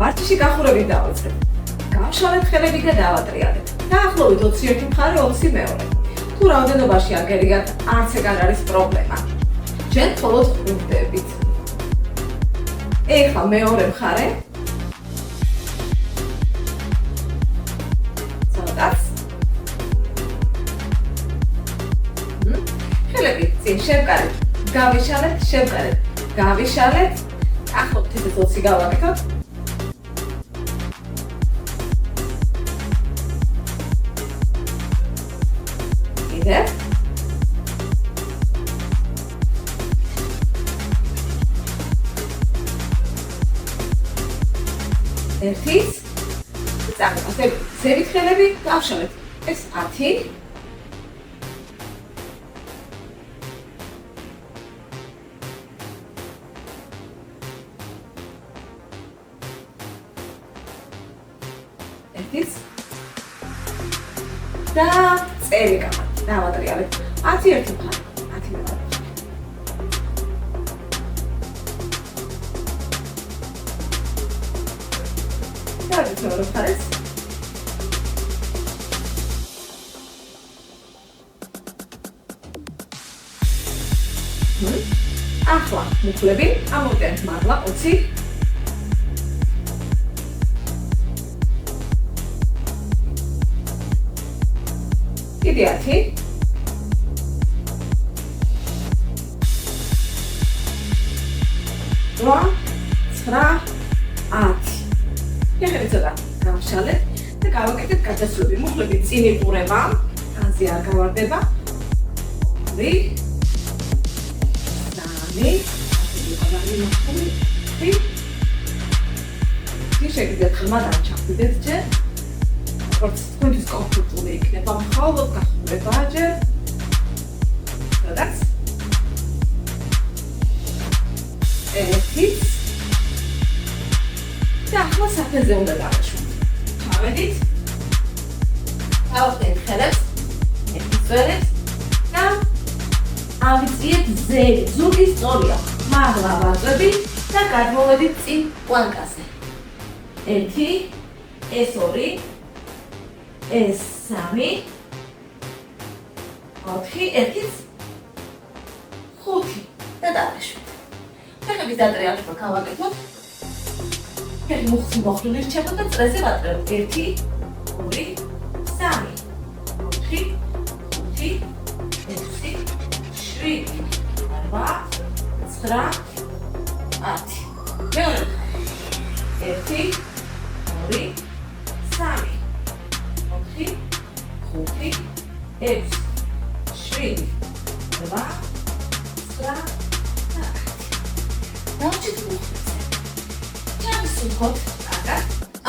ვარჯიში გახურებით დავიწყებ. გავშალეთ ხელები და დავატრიალეთ. დაახლოებით 21 მხარე 20 მეორე. თუ რაოდენობაში აგერიგათ, არც ეგ არ არის პრობლემა. ჩვენ მხოლოდ ხვდებით. ეხლა მეორე მხარე. ცოტაც. ხელები წინ შევკარეთ. გავიშალეთ, შევკარეთ. გავიშალეთ. ახლობთ ისე 20 გავაკეთოთ. კიდევ. ერთის. წამოყავთ. ზევით ხელები გავშალეთ. ეს 10. და წერი დავატრიალეთ. 10 ერთი მხარე, 10 მეორე. დავით მეორე მხარეს. ახლა მუხლები ამოვიტანეთ მაღლა 20. კიდე 10. რვა, 9, 10. ეხლა ცოტა გავშალეთ და გავაკეთეთ გადასვლები. მუხლები წინ იყურება, განზე არ გავარდება. 2, 3, შეგიძლიათ ხმა დაჩახდეთ ჯერ. თქვენთვის კომფორტული იქნება მხოლოდ გახურება ჯერ. სადაც? ერთიც. და ახლა საფენზე უნდა დავაშვათ. ჩავედით. დავახდენთ ხელებს. ერთის წვერებს და ავიწიეთ ზევით. ზურგი სწორია. მაღლა ვაწვევით და გადმოვედით წინ პლანკაზე. 1, ეს 2, ეს 3, 4, ერთიც, 5 და დავაშვით. ფეხების დატრიალება გავაკეთოთ. ფეხი მუხლი მოხდული რჩება და წრეზე ვატრევთ. 1, 2, 3, 4, 5, 6, 7, 8, 9, 10. მეორე. 1, 2, 3, 4, 5, 6, 7, 8, 9, 10. დავჭით მუხლებზე. ჩავისუნთქოთ, კარგად.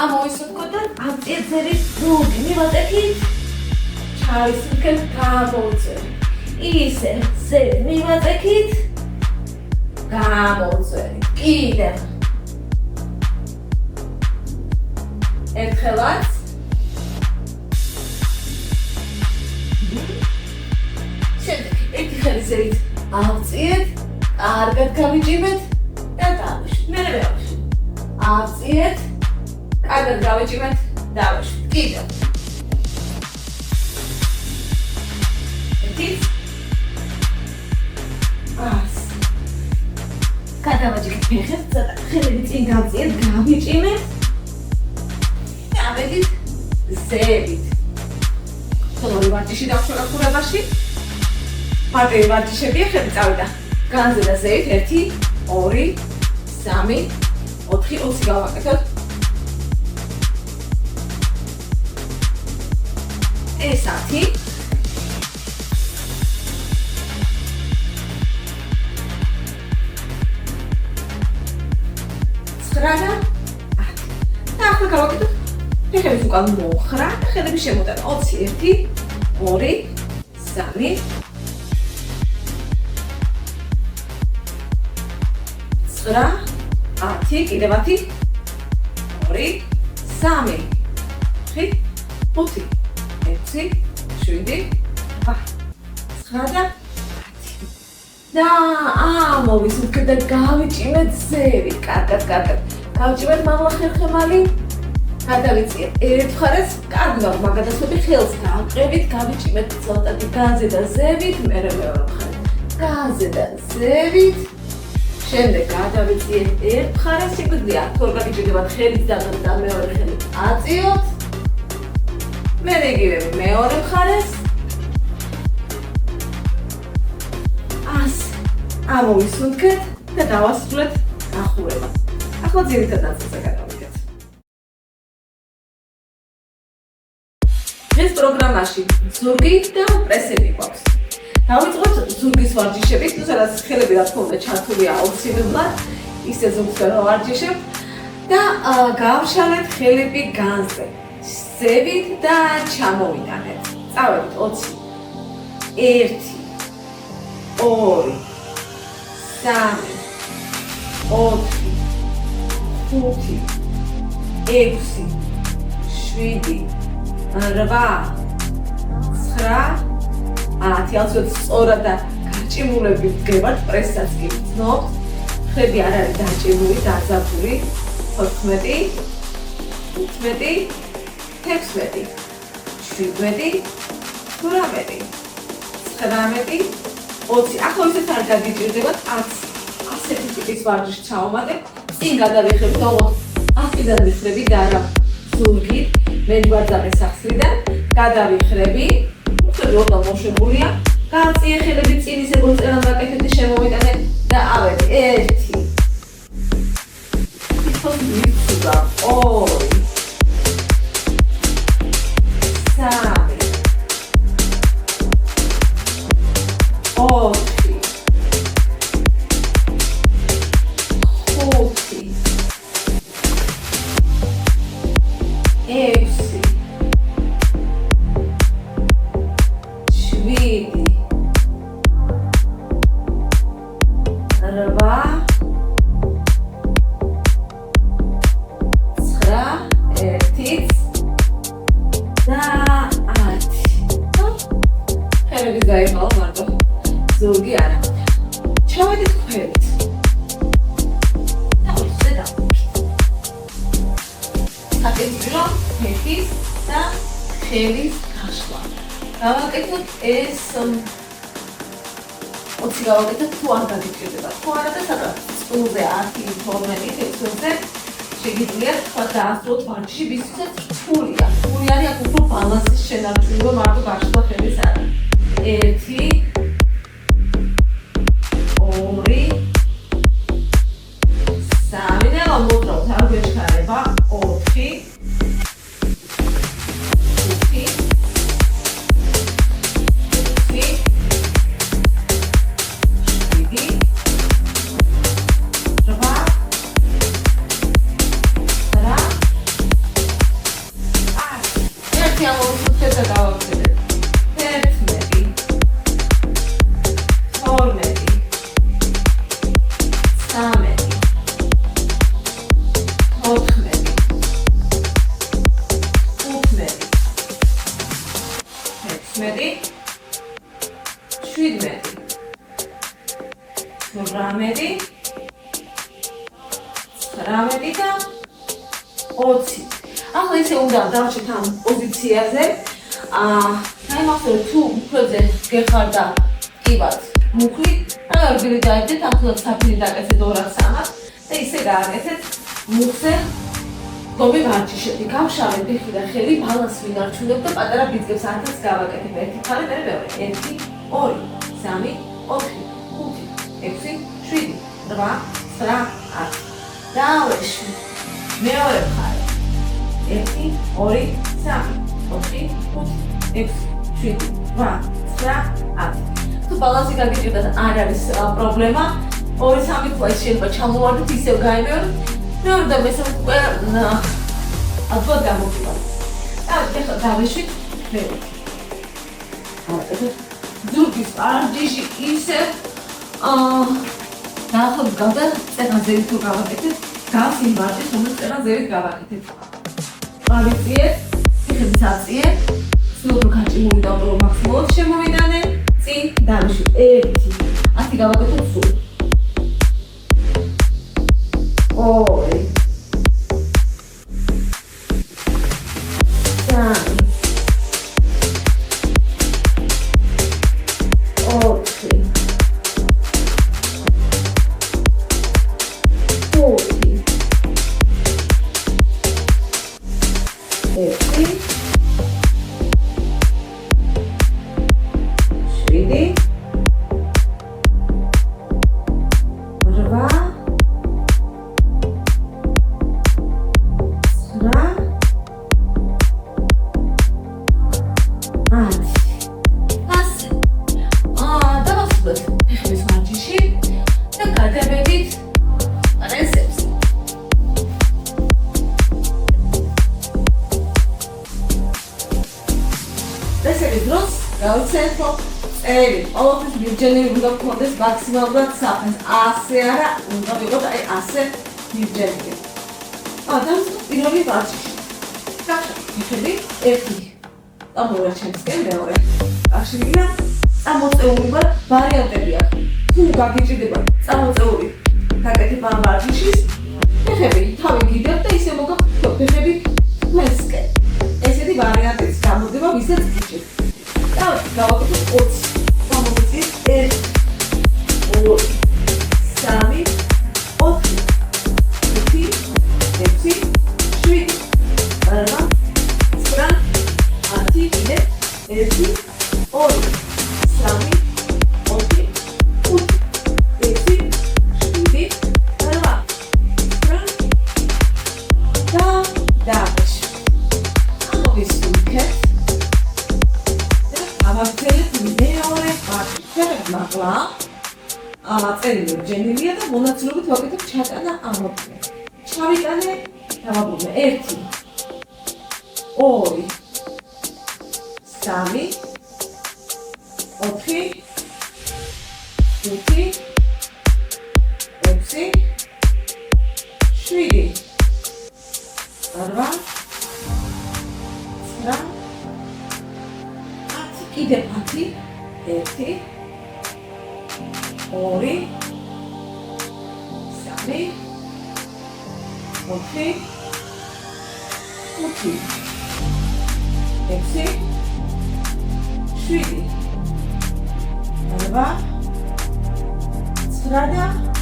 ამოვისუნთქოთ და ამწიეთ ზევის ზურგი. მივაწექით. ჩავისუნთქეთ, გამოვწევით. ისე ზევით მივაწექით. გამოვწევით. კიდევ. ერთხელაც. შემდეგ ერთი ხელი ზევით ავწიეთ, კარგად გავიჭიმეთ და დავაშვით. მერე ვავაშვით. ავწიეთ, კარგად გავიჭიმეთ, დავაშვით. კიდევ. ერთიც. გადავაჭირეთ ფეხებს, ცოტა ხელები წინ გავწიეთ, გავიჭიმეთ. ავედით ზევით. ხოლმე ვარჯიში დავხვრა ხურებაში. მარტივი ვარჯიშებია, ხელი წავიდა. განზე და ზევით 1, 2, 3, 4, 20 გავაკეთოთ. ეს 10. სტრადა. და ახლა გავაკეთოთ. ფეხების უკან მოხრა და ხელები შემოტანა. 21, 2, 3, 9, 10, კიდევ 10, 2, 3, 4, 5, 6, 7, 8, 9 და 10. და ამოვისუნთქეთ და გავიჭიმეთ ზევით. კარგად. გავჭირეთ მამლა ხერხემალი. გადავიწიეთ ერთ მხარეს, კარგად მაგადასვები ხელს გავყევით, გავიჭიმეთ ცოტათი განზე და ზევით, მერე მეორე მხარეს. განზე და ზევით. შემდეგ გადავიწიეთ ერთ მხარეს, სიკვდილი აქ თუ არ გაგიჭირდებათ ხელით და მეორე ხელით აწიოთ. მერე იგივე მეორე მხარეს. ამოვისუნთქეთ და დავასრულეთ ახურება. ახლა ძირითად ნაწილზე გადავიდეთ. დღეს პროგრამაში ზურგი და პრესები გვაქვს. დავიწყოთ ზურგის ვარჯიშებით, თუ სადაც ხელები რა თქმა უნდა ჩართულია აუცილებლად, ისე ზურგს ვარჯიშებთ და გავშალეთ ხელები განზე. ზევით და ჩამოვიტანეთ. წავედით 20. 1 2 3 4 5 6 7 8 9 10 სწორად და გაჭიმულებით დგებათ პრესსაც კი ვცნობთ. ხები არ არის დაჭიმული, დაზაფული. 14 15 16 17 18 19 20. ახლა ისეთ არ გაგიჭირდებათ 10 ასეთი ტიპის ვარჯიშს ჩავამატებ. წინ გადავიხებ და 10-დან ვიხრები და არა ზურგით, მეჯბარძაღე სახსრიდან გადავიხრები. უხები ოდნავ მოშებულია. გააწიე ხელები წინ ისე როგორც წერან ვაკეთებდი, შემოვიტანე და ავედი. 1 თითქოს მივცუდა 2 3 4 ზურგი არა. ჩავედით ქვევით. და უცე დავუქით. აკეთებდა ფეხის და ხელის გაშლა. გავაკეთოთ ეს 20 გავაკეთოთ თუ არ გაგიჭირდება. თუ არა და სადღაც წულზე 10 12 16-ზე შეგიძლიათ თქვა დაასრულოთ ვარჯიში, ვისაც რთულია. რთული არის აქ უფრო ბალანსის შენარჩუნება, მარტო გაშლა ხელის არა. 1 2 3 და მოვდრავთ არ გვეჩქარება 4 5 ახლა ისე უნდა დავჭით ამ პოზიციაზე. დაიმახსოვრე თუ უფროზე გეხარ და კიბათ მუხლი, რა გილი დაიჭეთ, ახლა საფინი დაკეთეთ 2-3 და ისე გააკეთეთ მუხზე. გომი ვარჯიშები, გავშალეთ ფეხი და ხელი, ბალანსს ვინარჩუნებ და პატარა ბიცეპს 1000-ს გავაკეთებ. ერთი მხარე, მერე მეორე. 1 2 3 4 5 6 7 8 9 10. დავეშვი. მეორე მხარე. 1 2 3 4 5 6 7 8 9 10. თუ ბალანსი გაგიჭირდათ არ არის პრობლემა. 2-3 თვე შეიძლება ჩამოვარდეთ, ისევ გაიმეორეთ. მეორე და მესამე თვე ალბათ გამოგივართ. და ეხლა დავეშვით მეორე. ზურგის ვარჯიში ისევ დაახლოებით გავდა წერანზევით თუ გავაკეთეთ, გავს იმ ვარჯიშს, რომელიც წერანზევით გავაკეთეთ. ავიწიეთ, ფეხებიც აწიეთ, სულ გაჭიმული და უფრო მაქსიმალურად შემოვიდანე, წინ დავეშვით 1 10 გავაკეთოთ სულ. 2 წელი, ყოველთვის მიბჯენილი უნდა გქონდეს მაქსიმალურად საფენს, ასე არა, უნდა ვიყოთ აი ასე მიბჯენილი. დავიწყოთ პირველი ვარჯიში. გახსოვთ, ფეხები ერთი წამოვარჩენსკენ მეორე. აღშიგა წამოწეული ვარ, ვარიანტები აქვს. თუ გაგიჭირდება წამოწეული გაკეთება ამ ვარჯიშის, ფეხები თავი გიდევთ და ისე მოგახსოვთ ფეხები თქვენსკენ. ესეთი ვარიანტიც გამოდება ვისაც გიჭირთ. დავით გავაკეთოთ 20. გამოვიწიეთ 1 2 3 4 5 6 7 8 9 10 კიდე 1 2 3 4 5 6 7 8 9 10 მაღლა წერილი მჯენილია და მონაცვლობით ვაკეთებ ჩატანა ამოწმე. ჩავიტანე, დავაბრუნე 1 2 3 4 5 6 7 8 9 10 კიდე 10 1 2 3 4 5 6 7 8 9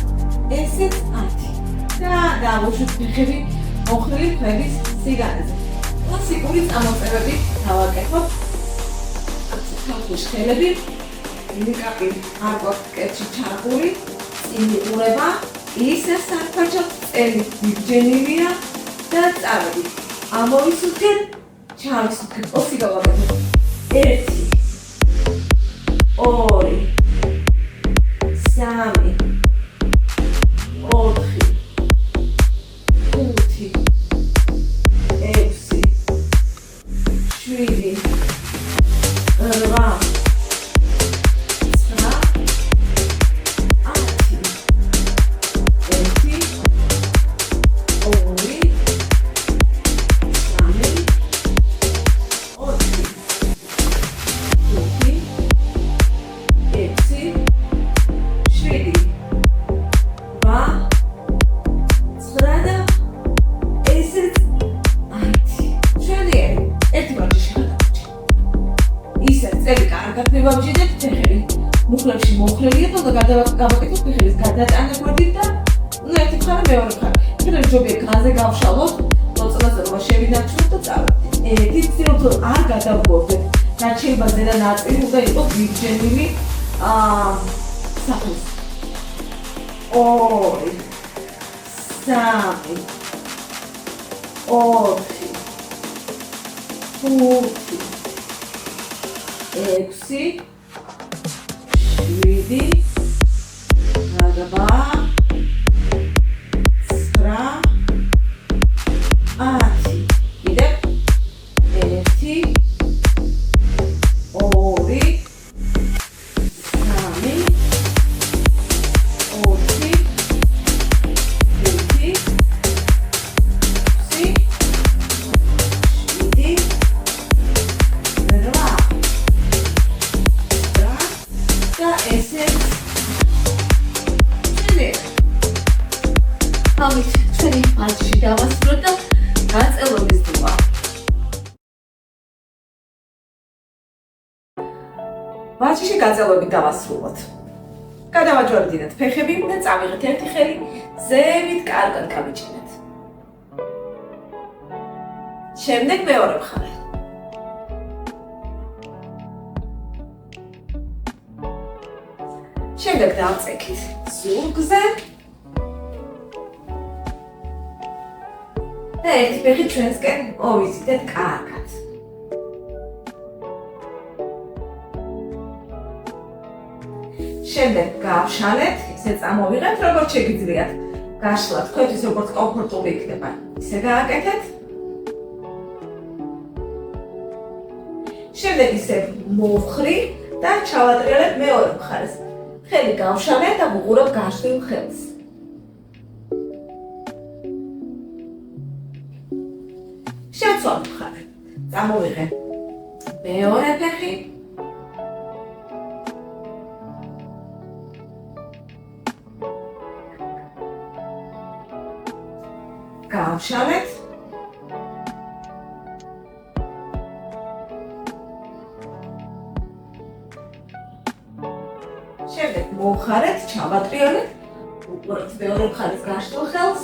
ესეც 10 და დავუშვით ფეხები მოხრილი ქვების სიგანეზე. კლასიკური წამოწევები დავაკეთოთ. თავის ხელები ნიკაპი არ გვაქვს კეთში ჩარგული, წინ იყურება, ისე საფარჯო წელი მიბჯენილია და წავედით. ამოვისუნთქეთ, ჩავისუნთქეთ, 20 გავაკეთოთ. 1 2 3 4 მუხლებში მოხრელია და გავაკეთოთ ფეხების გადატანა გვერდით და ერთი მხარე მეორე მხარე. ფეხები ჯობია გაზზე გავშალოთ, მოწონაზე რომ შევინარჩუნოთ და წავედით. ერთი ცდილობთ რომ არ გადავგორდეთ. რჩება ზედა ნაწილი უნდა იყოს მიბჯენილი საფუძვი. 2 3 4 5 6 7 8 კიდე 1 2 ვარჯიში გაწელვებით დავასრულოთ. გადავაჯვარდინეთ ფეხები და წავიღეთ ერთი ხელი, ზევით კარგად გავიჭინეთ. შემდეგ მეორე მხარე. შემდეგ დავწექით ზურგზე და ერთი ფეხი ჩვენსკენ მოვიზიდეთ კარგად. შემდეგ გავშალეთ, ისე წამოვიღეთ, როგორც შეგიძლიათ. გაშლა თქვენთვის როგორც კომფორტული იქნება, ისე გააკეთეთ. შემდეგ ისე მოვხრი და ჩავატრიალებ მეორე მხარეს. ხელი გავშალე და ვუყურებ გაშლილ ხელს. შევცვალ მხარე. წამოვიღე მეორე ფეხი. გავშალეთ. შემდეგ მოვხარეთ, ჩავატრიალეთ, უყურებთ მეორე მხარეს გაშლილ ხელს.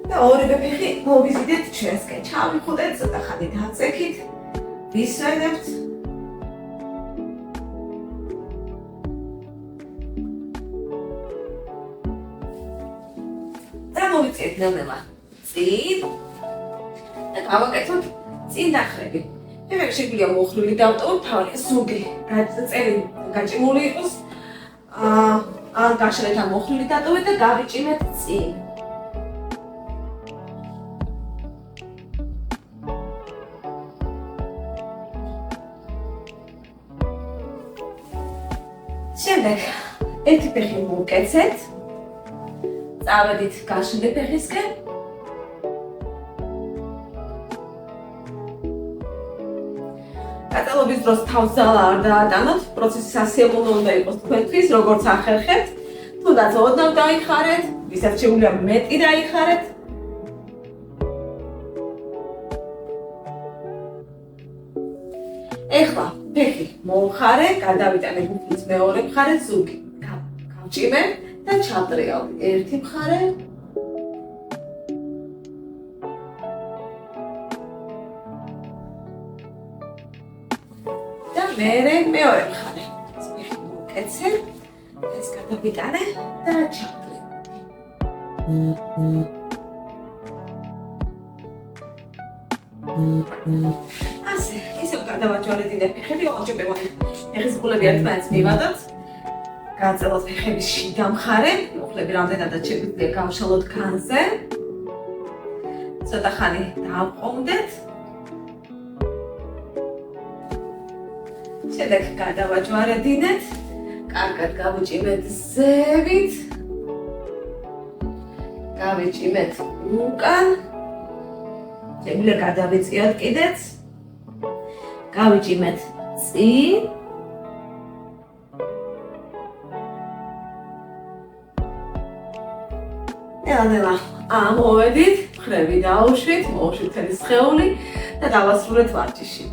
და ორივე ფეხი მოვიზიდეთ ჩვენსკენ. ჩავიხუტეთ, ცოტა ხანი დაწექით, ვისვენებთ. და მოვიწიეთ ნელ-ნელა წინ. და გავაკეთოთ წინ დახრები. შემდეგ შეგვიძლია მოხრილი დავტოვოთ, თავი ზოგი წელი გაჭიმული იყოს. ან გაშლეთ ან მოხრილი დატოვეთ და გავიჭიმეთ წინ. შემდეგ ერთი ფეხი მოვკეცეთ. წავედით გაშლილი ფეხისკენ. გაწელობის დროს თავს ძალა არ დაატანოთ, პროცესი სასიამოვნო უნდა იყოს თქვენთვის, როგორც ახერხებთ. თუნდაც ოდნავ დაიხარეთ, ვისაც შეუძლია მეტი დაიხარეთ. ეხლა ფეხი მოვხარე, გადავიტანე გუფლის მეორე მხარე ზოგი. გავჭიმე და ჩავტრიალ ერთი მხარე. და მეორე მხარე. ფეხი მოვკეცე, ეს გადავიტანე და ჩავტრიალ. ასე, ისევ გადავაჯვარედინე ფეხები, ოღონდ ფეხის ბულები ერთმანეთს მივადოთ. გაწელოთ ფეხების შიდა მხარე, უხლები რამდენადაც შეგვიძლია გავშალოთ განზე. ცოტა ხანი დავყომდეთ. შემდეგ გადავაჯვარედინეთ. კარგად გავიჭიმეთ ზევით. გავიჭიმეთ უკან. შეგვიძლია გადავიწიოთ კიდეც. გავიჭიმეთ წინ. ნელა ამოვედით, მხრები დაუშვით, მოვუშვით თელი სხეული და დავასრულეთ ვარჯიში.